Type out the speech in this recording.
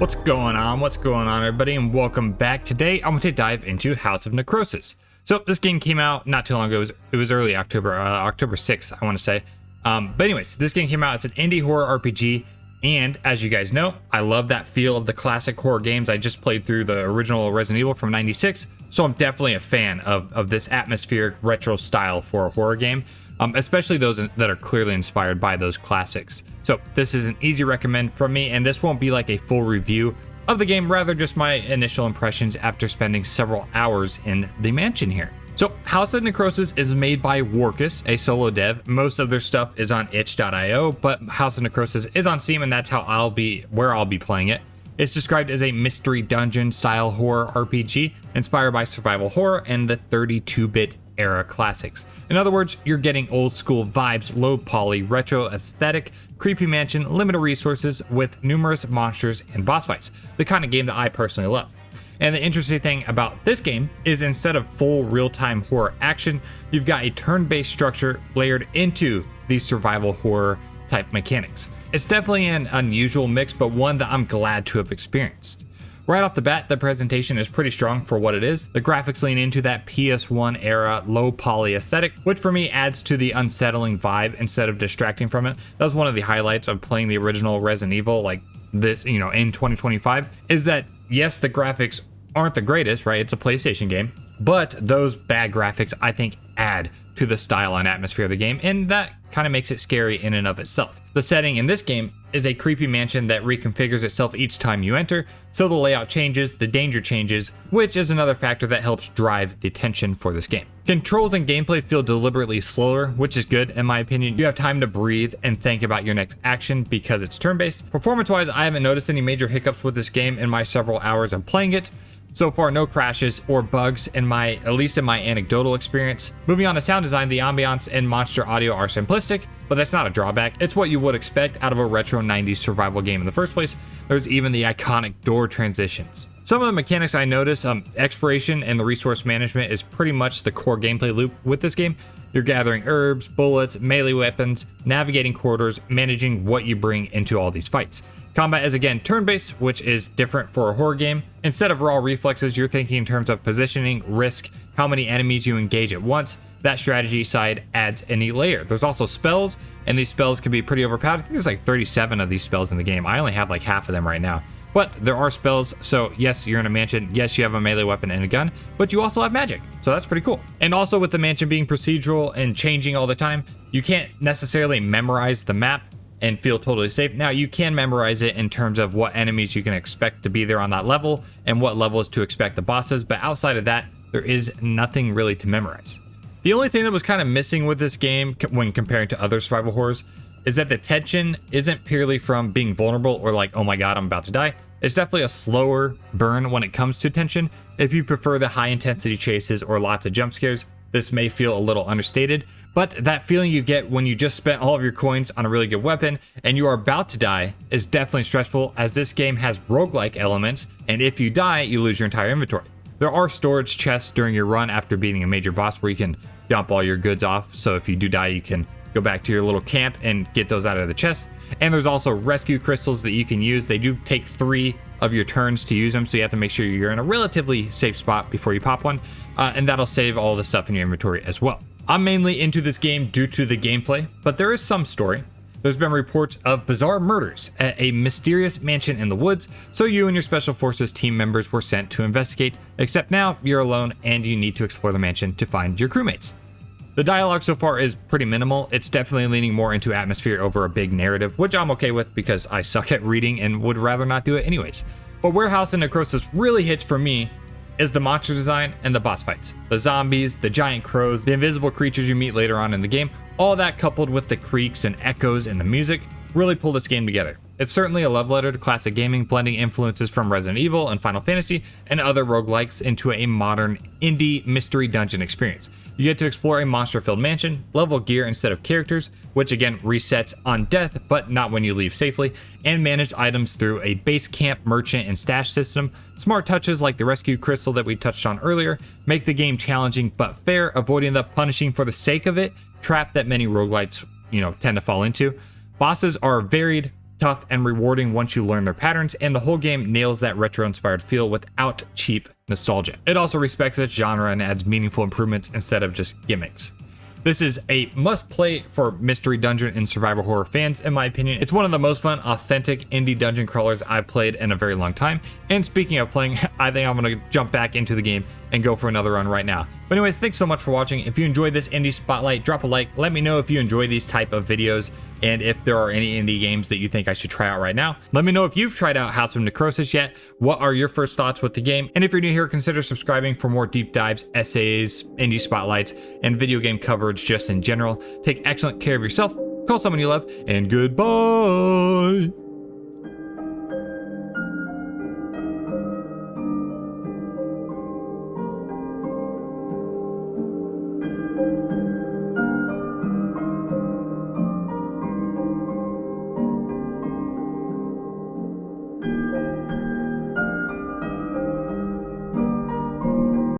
What's going on? What's going on, everybody, and welcome back. Today, I'm going to dive into House of Necrosis. So this game came out not too long ago. It was early October, October 6th, I want to say. But anyways, this game came out. It's an indie horror RPG, and as you guys know, I love that feel of the classic horror games. I just played through the original Resident Evil from '96, so I'm definitely a fan of this atmospheric retro style for a horror game. Especially those that are clearly inspired by those classics. So this is an easy recommend from me, and this won't be like a full review of the game, rather just my initial impressions after spending several hours in the mansion here. So House of Necrosis is made by Workus, a solo dev. Most of their stuff is on itch.io, but House of Necrosis is on Steam, and that's how where I'll be playing it. It's described as a mystery dungeon style horror RPG inspired by survival horror and the 32-bit era classics. In other words, you're getting old school vibes, low poly, retro aesthetic, creepy mansion, limited resources with numerous monsters and boss fights. The kind of game that I personally love. And the interesting thing about this game is instead of full real-time horror action, you've got a turn-based structure layered into these survival horror type mechanics. It's definitely an unusual mix, but one that I'm glad to have experienced. Right off the bat, the presentation is pretty strong for what it is. The graphics lean into that PS1 era low poly aesthetic, which for me adds to the unsettling vibe instead of distracting from it. That was one of the highlights of playing the original Resident Evil like this, in 2025, is that yes, the graphics aren't the greatest, right? It's a PlayStation game, but those bad graphics I think add to the style and atmosphere of the game, and that kind of makes it scary in and of itself. The setting in this game is a creepy mansion that reconfigures itself each time you enter, so the layout changes, the danger changes, which is another factor that helps drive the tension for this game. Controls and gameplay feel deliberately slower, which is good in my opinion. You have time to breathe and think about your next action because it's turn-based. Performance-wise, I haven't noticed any major hiccups with this game in my several hours of playing it. So far, no crashes or bugs at least in my anecdotal experience. Moving on to sound design, the ambiance and monster audio are simplistic, but that's not a drawback. It's what you would expect out of a retro 90s survival game in the first place. There's even the iconic door transitions. Some of the mechanics I noticed, exploration and the resource management is pretty much the core gameplay loop with this game. You're gathering herbs, bullets, melee weapons, navigating corridors, managing what you bring into all these fights. Combat is again turn-based, which is different for a horror game. Instead of raw reflexes, you're thinking in terms of positioning, risk, how many enemies you engage at once. That strategy side adds a neat layer. There's also spells, and these spells can be pretty overpowered. I think there's like 37 of these spells in the game. I only have like half of them right now. But there are spells, so yes, you're in a mansion, yes, you have a melee weapon and a gun, but you also have magic, so that's pretty cool. And also with the mansion being procedural and changing all the time, you can't necessarily memorize the map and feel totally safe. Now, you can memorize it in terms of what enemies you can expect to be there on that level and what levels to expect the bosses, but outside of that, there is nothing really to memorize. The only thing that was kind of missing with this game when comparing to other survival horrors is that the tension isn't purely from being vulnerable or like, oh my god, I'm about to die. It's definitely a slower burn when it comes to tension. If you prefer the high intensity chases or lots of jump scares, this may feel a little understated, but that feeling you get when you just spent all of your coins on a really good weapon and you are about to die is definitely stressful, as this game has roguelike elements, and if you die, you lose your entire inventory. There are storage chests during your run after beating a major boss where you can dump all your goods off, so if you do die, you can go back to your little camp and get those out of the chest. And there's also rescue crystals that you can use. They do take 3 of your turns to use them, so you have to make sure you're in a relatively safe spot before you pop one, and that'll save all the stuff in your inventory as well. I'm mainly into this game due to the gameplay, but there is some story. There's been reports of bizarre murders at a mysterious mansion in the woods, so you and your Special Forces team members were sent to investigate, except now you're alone and you need to explore the mansion to find your crewmates. The dialogue so far is pretty minimal. It's definitely leaning more into atmosphere over a big narrative, which I'm okay with because I suck at reading and would rather not do it anyways. But where House of Necrosis really hits for me is the monster design and the boss fights. The zombies, the giant crows, the invisible creatures you meet later on in the game, all that coupled with the creaks and echoes in the music really pull this game together. It's certainly a love letter to classic gaming, blending influences from Resident Evil and Final Fantasy and other roguelikes into a modern indie mystery dungeon experience. You get to explore a monster-filled mansion, level gear instead of characters, which again resets on death, but not when you leave safely, and manage items through a base camp, merchant, and stash system. Smart touches like the rescue crystal that we touched on earlier make the game challenging but fair, avoiding the punishing for the sake of it trap that many roguelites, tend to fall into. Bosses are varied, tough, and rewarding once you learn their patterns, and the whole game nails that retro-inspired feel without cheap nostalgia. It also respects its genre and adds meaningful improvements instead of just gimmicks. This is a must-play for mystery dungeon and survival horror fans, in my opinion. It's one of the most fun, authentic indie dungeon crawlers I've played in a very long time. And speaking of playing, I think I'm going to jump back into the game and go for another run right now. But anyways, thanks so much for watching. If you enjoyed this indie spotlight, drop a like. Let me know if you enjoy these type of videos and if there are any indie games that you think I should try out right now. Let me know if you've tried out House of Necrosis yet. What are your first thoughts with the game? And if you're new here, consider subscribing for more deep dives, essays, indie spotlights, and video game coverage just in general. Take excellent care of yourself, call someone you love, and goodbye.